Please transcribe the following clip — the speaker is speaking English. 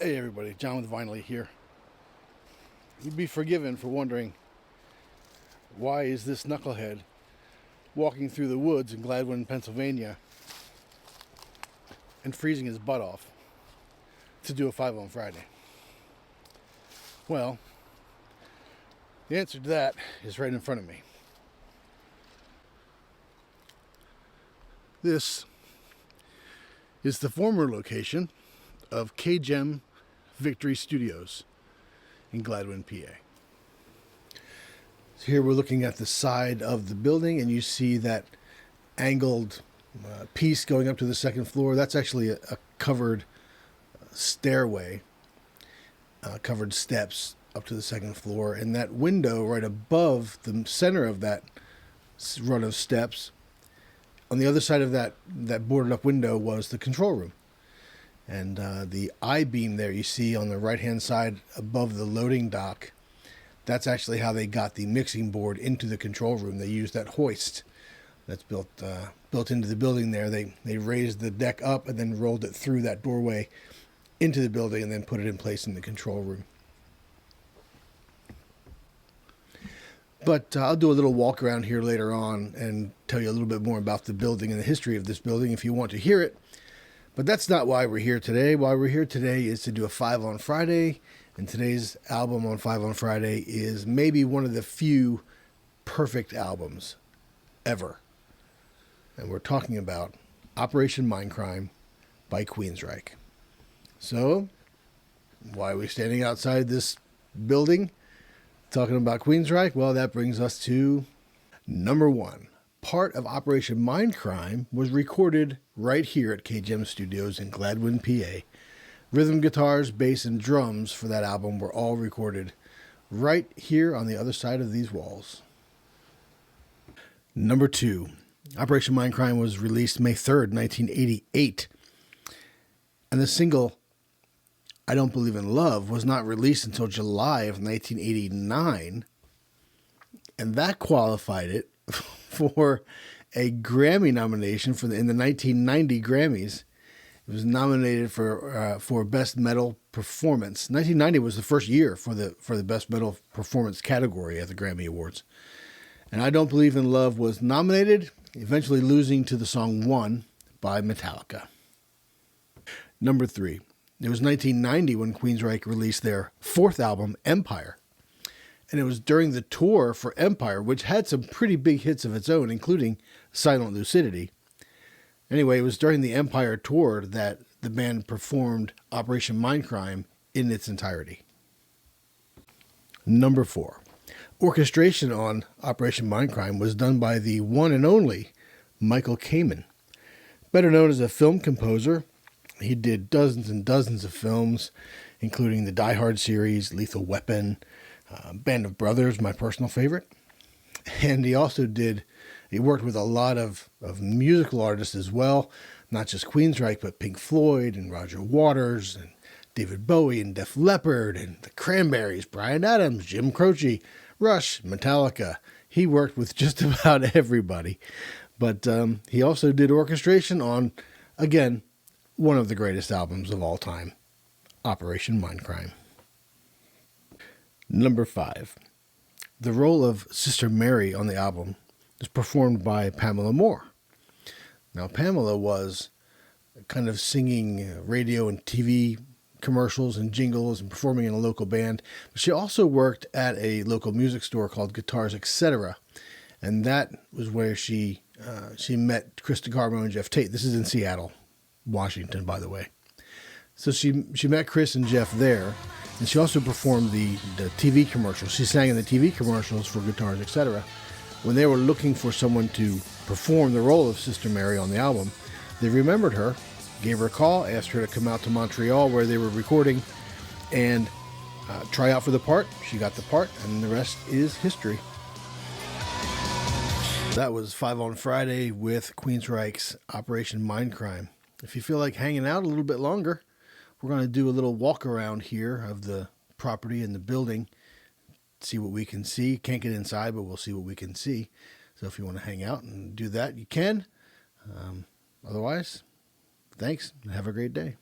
Hey everybody, John with Vynyly here. You'd be forgiven for wondering, why is this knucklehead walking through the woods in Gladwin, Pennsylvania and freezing his butt off to do a 5 on Friday? Well, the answer to that is right in front of me. This is the former location of KGM Studios in Gladwin, PA. So here we're looking at the side of the building, and you see that angled piece going up to the second floor. That's actually a covered stairway, covered steps up to the second floor. And that window right above the center of that run of steps, on the other side of that boarded up window, was the control room. And the I-beam there you see on the right-hand side above the loading dock, that's actually how they got the mixing board into the control room. They used that hoist that's built into the building there. They raised the deck up and then rolled it through that doorway into the building and then put it in place in the control room. But I'll do a little walk around here later on and tell you a little bit more about the building and the history of this building if you want to hear it. But that's not why we're here today. Why we're here today is to do a 5 on Friday. And today's album on 5 on Friday is maybe one of the few perfect albums ever. And we're talking about Operation Mindcrime by Queensrÿche. So, why are we standing outside this building talking about Queensrÿche? Well, that brings us to number 1. Part of Operation Mindcrime was recorded right here at KGM Studios in Gladwin, PA. Rhythm guitars, bass, and drums for that album were all recorded right here on the other side of these walls. Number 2. Operation Mindcrime was released May 3rd, 1988. And the single, I Don't Believe in Love, was not released until July of 1989. And that qualified it for a Grammy nomination in the 1990 Grammys. It was nominated for Best Metal Performance. 1990 was the first year for the Best Metal Performance category at the Grammy Awards. And I Don't Believe in Love was nominated, eventually losing to the song One by Metallica. Number 3. It was 1990 when Queensrÿche released their 4th album, Empire. And it was during the tour for Empire, which had some pretty big hits of its own, including Silent Lucidity. Anyway, it was during the Empire tour that the band performed Operation Mindcrime in its entirety. Number 4. Orchestration on Operation Mindcrime was done by the one and only Michael Kamen. Better known as a film composer, he did dozens and dozens of films, including the Die Hard series, Lethal Weapon, Band of Brothers, my personal favorite. And he worked with a lot of musical artists as well, not just Queensrÿche, but Pink Floyd and Roger Waters and David Bowie and Def Leppard and the Cranberries, Bryan Adams, Jim Croce, Rush, Metallica. He worked with just about everybody. But he also did orchestration on, again, one of the greatest albums of all time, Operation Mindcrime. Number 5. The role of Sister Mary on the album was performed by Pamela Moore. Now, Pamela was kind of singing radio and TV commercials and jingles and performing in a local band. But she also worked at a local music store called Guitars, Etc. And that was where she met Chris DeGarmo and Jeff Tate. This is in Seattle, Washington, by the way. So she met Chris and Jeff there. And she also performed the TV commercials. She sang in the TV commercials for Guitars, Etc. When they were looking for someone to perform the role of Sister Mary on the album, they remembered her, gave her a call, asked her to come out to Montreal where they were recording and try out for the part. She got the part, and the rest is history. That was 5 on Friday with Queensrÿche's Operation Mindcrime. If you feel like hanging out a little bit longer, we're going to do a little walk around here of the property and the building, see what we can see. Can't get inside, but we'll see what we can see. So if you want to hang out and do that, you can. Otherwise, thanks and have a great day.